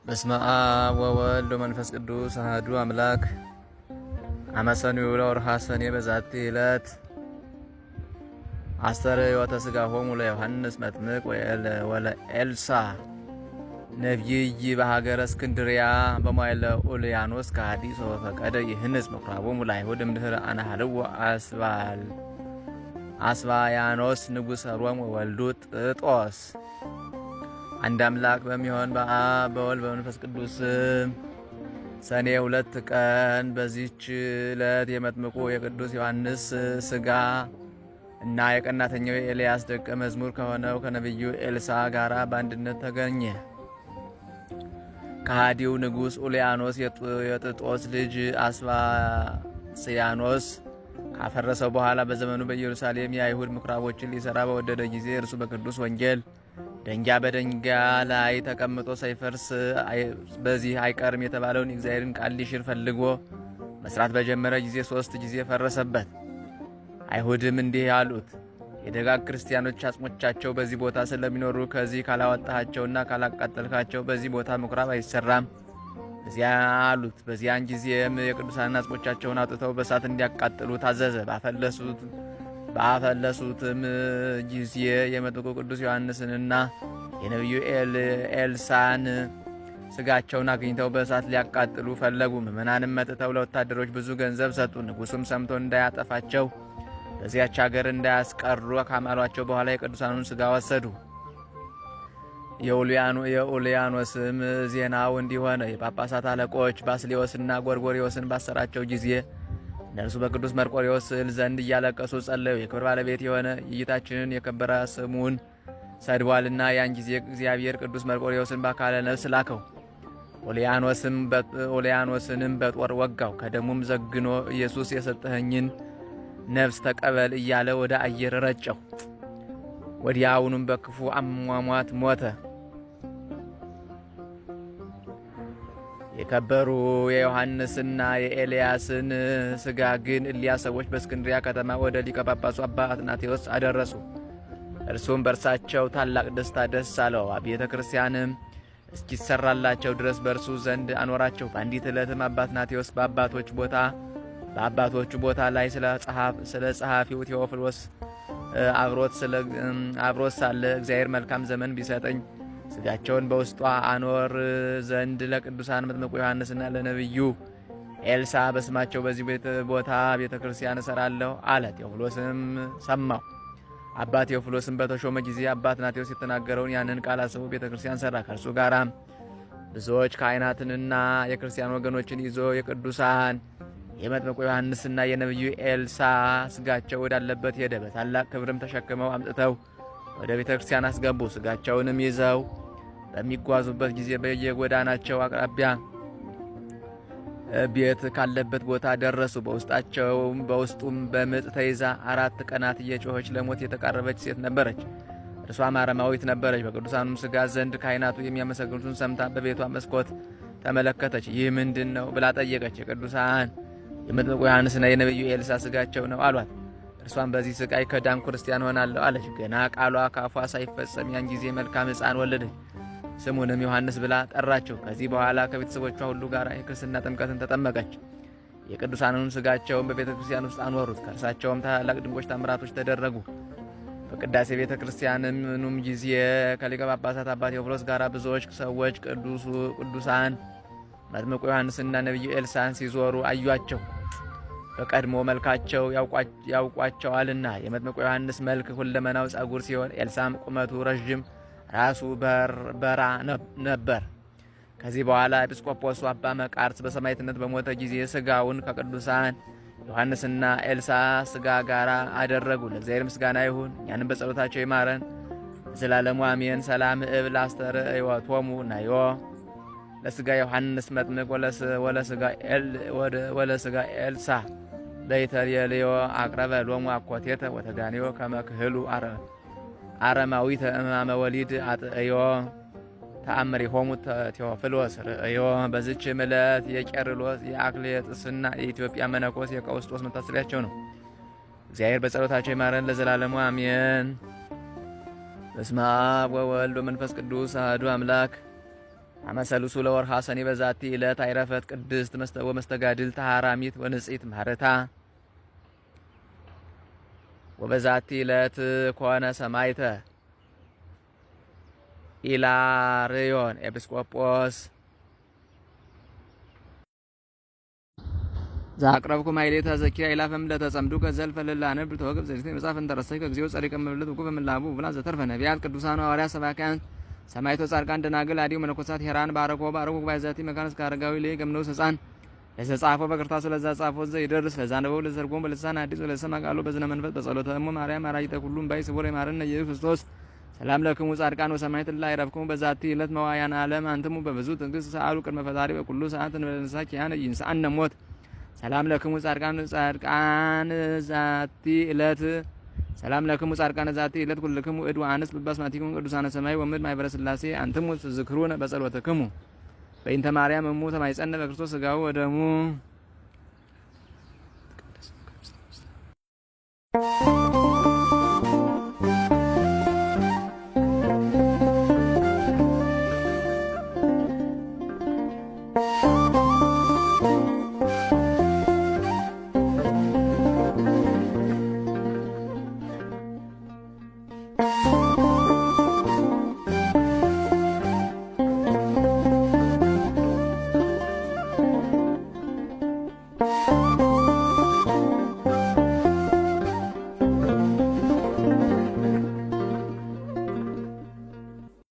በስመ አብ ወወልድ ወመንፈስ ቅዱስ አሐዱ አምላክ። አመ ሰኑይ ወርኃ ሰኔ በዛቲ ዕለት አስተርእዮተ ሥጋሆሙ ለዮሐንስ መጥምቅ ወለኤልሳዕ ነቢይ በሀገረ እስክንድርያ በሞይለ ኡልያኖስ ከሃዲ ወፈቀደ ይህንጽ ምኵራቦሙ ለአይሁድ እምድኅረ አናህልዎ አስባያኖስ ንጉሠ ሮም ወወልዱ ጥጦስ። አንድ አምላክ በሚሆን በአብ በወልድ በመንፈስ ቅዱስ ሰኔ 2 ቀን በዚህች ዕለት የመጥምቁ የቅዱስ ዮሐንስ ሥጋ እና የቀናተኛው የኤልያስ ደቀ መዝሙር ከሆነው ከነቢዩ ኤልሳዕ ጋር በአንድነት ተገኘ። ከሃዲው ንጉሥ ኡልያኖስ የጥጦስ ልጅ አስባስያኖስ ካፈረሰው በኋላ በዘመኑ በኢየሩሳሌም የአይሁድ ምኵራቦችን ሊሠራ በወደደ ጊዜ እርሱ በቅዱስ ወንጌል ደንጊያ በደንጊያ ላይ ተቀምጦ ሳይፈርስ በዚህ አይቀርም የተባለውን የእግዚአብሔርን ቃል ሊሽር ፈልጎ መስራት በጀመረ ጊዜ 3 ጊዜ ፈረሰበት። አይሁድም እንዲህ አሉት፣ የደጋግ ክርስቲያኖች አጽሞቻቸው በዚህ ቦታ ስለሚኖሩ ከዚህ ካላወጣሃቸውና ካላቃጠልካቸው በዚህ ቦታ ምኵራብ አይሰራም በዚያ አሉት። በዚያን ጊዜም የቅዱሳን አጽሞቻቸውን አውጥተው በእሳት እንዲያቃጥሉ ታዘዘ። ባፈለሱትም ጊዜ የመጥምቁ ቅዱስ ዮሐንስንና የነቢዩ ኤልሳዕን ሥጋቸውን አግኝተው በእሳት ሊያቃጥሉ ፈለጉ። ምዕመናንም መጥተው ለወታደሮች ብዙ ገንዘብ ሰጡ። ንጉሡም ሰምቶ እንዳያጠፋቸው በዚያች አገር እንዳያስቀሩ ካማሏቸው በኋላ የቅዱሳኑን ሥጋ ወሰዱ። የኡልያኖስም ዜናው እንዲሆነ የጳጳሳት አለቆች ባስልዮስና ጎርጎርዮስን ባሰራቸው ጊዜ እነርሱ በቅዱስ መርቆሬዎስ ስዕል ዘንድ እያለቀሱ ጸለዩ። የክብር ባለቤት የሆነ የጌታችንን የከበረ ስሙን ሰድቧልና ያን ጊዜ እግዚአብሔር ቅዱስ መርቆሬዎስን በአካለ ነፍስ ላከው። ኡልያኖስንም በጦር ወጋው። ከደሙም ዘግኖ ኢየሱስ የሰጠኸኝን ነፍስ ተቀበል እያለ ወደ አየር ረጨው። ወዲያውኑም በክፉ አሟሟት ሞተ። የከበሩ የዮሐንስና የኤልያስን ሥጋ ግን እሊያ ሰዎች በእስክንድርያ ከተማ ወደ ሊቀ ጳጳሱ አባ አትናቴዎስ አደረሱ። እርሱም በእርሳቸው ታላቅ ደስታ ደስ አለው። ቤተ ክርስቲያንም እስኪሰራላቸው ድረስ በእርሱ ዘንድ አኖራቸው። በአንዲት ዕለትም አባ አትናቴዎስ በአባቶቹ ቦታ ላይ ስለ ጸሐፊው ቴዎፍሎስ አብሮት ሳለ እግዚአብሔር መልካም ዘመን ቢሰጠኝ ሥጋቸውን በውስጧ አኖር ዘንድ ለቅዱሳን መጥምቁ ዮሐንስና ለነቢዩ ኤልሳዕ በስማቸው በዚህ ቦታ ቤተ ክርስቲያን እሰራለሁ አለ። ቴዎፍሎስም ሰማው። አባ ቴዎፍሎስም በተሾመ ጊዜ አባ አትናቴዎስ የተናገረውን ያንን ቃል አስቦ ቤተ ክርስቲያን ሠራ። ከእርሱ ጋራም ብዙዎች ካህናትንና የክርስቲያን ወገኖችን ይዞ የቅዱሳን የመጥምቁ ዮሐንስና የነቢዩ ኤልሳዕ ሥጋቸው ወዳለበት ሄደ። በታላቅ ክብርም ተሸክመው አምጥተው ወደ ቤተ ክርስቲያን አስገቡ። ሥጋቸውንም ይዘው በሚጓዙበት ጊዜ በየጎዳናቸው አቅራቢያ ቤት ካለበት ቦታ ደረሱ። በውስጡም በምጥ ተይዛ 4 ቀናት እየጮኸች ለሞት የተቃረበች ሴት ነበረች። እርሷም አረማዊት ነበረች። በቅዱሳኑም ሥጋ ዘንድ ካህናቱ የሚያመሰግኑትን ሰምታ በቤቷ መስኮት ተመለከተች። ይህ ምንድን ነው ብላ ጠየቀች። የቅዱሳን የመጥምቁ ዮሐንስና የነቢዩ ኤልሳዕ ሥጋቸው ነው አሏት። እርሷም በዚህ ስቃይ ከዳን ክርስቲያን ሆናለሁ አለች። ገና ቃሏ ካፏ ሳይፈጸም ያን ጊዜ መልካም ሕፃን ወለደች። ስሙንም ዮሐንስ ብላ ጠራቸው። ከዚህ በኋላ ከቤተሰቦቿ ሁሉ ጋር የክርስትና ጥምቀትን ተጠመቀች። የቅዱሳኑን ሥጋቸውን በቤተ ክርስቲያን ውስጥ አኖሩት። ከእርሳቸውም ታላላቅ ድንቆች ታምራቶች ተደረጉ። በቅዳሴ ቤተ ክርስቲያንም ጊዜ ከሊቀ ጳጳሳት አባ ቴዎፍሎስ ጋር ብዙዎች ሰዎች ቅዱሳን መጥምቁ ዮሐንስና ነቢዩ ኤልሳዕን ሲዞሩ አዩአቸው። በቀድሞ መልካቸው ያውቋቸዋልና። የመጥምቁ ዮሐንስ መልክ ሁለመናው ጸጉር ሲሆን ኤልሳዕም ቁመቱ ረዥም፣ ራሱ በራ ነበር። ከዚህ በኋላ ኤጲስቆጶሱ አባ መቃርስ በሰማዕትነት በሞተ ጊዜ ሥጋውን ከቅዱሳን ዮሐንስና ኤልሳዕ ሥጋ ጋር አደረጉ። ለእግዚአብሔር ምስጋና ይሁን፣ እኛንም በጸሎታቸው ይማረን ለዘላለሙ አሜን። ሰላም እብል አስተርእዮቶሙ ናዮ ለሥጋ ዮሐንስ መጥምቅ ወለሥጋ ኤልሳዕ ለይተልዮ አቅረበ ሎሙ አኮቴተ ወተጋንዮ ከመክህሉ አረማዊተ እማመ ወሊድ አጥእዮ ተአምሪሆሙ ቴዎፍሎስ ርእዮ። በዚችም ዕለት የቄርሎስ የአክሌጥስና የኢትዮጵያ መነኮስ የቀውስጦስ መታሰቢያቸው ነው። እግዚአብሔር በጸሎታቸው ይማረን ለዘላለሙ አሜን። በስመ አብ ወወልድ ወመንፈስ ቅዱስ አሐዱ አምላክ አመሰልሱ ለወርሃ ሰኔ በዛቲ ዕለት አይረፈት ቅድስት ወመስተጋድል ተሃራሚት ወንጽሕት ማርታ። ወበዛቲ ዕለት ኮነ ሰማይተ ኢላርዮን ኤጲስቆጶስ ዛቅረብኩ ማይሌታ ዘኪራ ኢላፈም ለተጸምዱ ከዘልፈ ለላነብ ተወግብ ዘሪት መጻፍ እንተረሰይ ከግዚኦ ጸሪቀ መብለት ወቁ በመላቡ ብላ ዘተርፈ ነቢያት ቅዱሳን ሐዋርያት ሰባክያን ሰማይቶ ጻድቃን ደናግል አዲው መነኮሳት ሄራን ባረኮ ባይዛቲ መካነስ ካረጋዊ ላይ ገምነው ሕፃን ለዘጻፎ በቅርታሱ ለዛ ጻፎ ዘ ይደርስ ለዛነበው ለዘርጎም በልሳን አዲስ ለሰማ ቃሉ በዝነ መንፈስ በጸሎተ እሙ ማርያም አራጅተ ሁሉም ባይ ስቡር ይማረነ ኢየሱስ ክርስቶስ ሰላም ለክሙ ጻድቃን ወሰማይት ላይ ረብክሙ በዛቲ ዕለት መዋያን ዓለም አንተሙ በብዙ ትዕግስት ሰአሉ ቅድመ ፈጣሪ በኩሉ ሰዓት እንበለንሳኪ ያነ ይንሳአነ ሞት ሰላም ለክሙ ጻድቃን ዛቲ ዕለት ሰላም ለክሙ ጻድቃን ዛቲ ዕለት ኩልክሙ እድ ወአንስ በባስማቲኩም ቅዱሳነ ሰማይ ወምድር ማኅበረ ሥላሴ አንትሙ ትዝክሩነ በጸሎተክሙ በእንተ ማርያም እሙ ተማይጸነ በክርስቶስ ሥጋው ወደሙ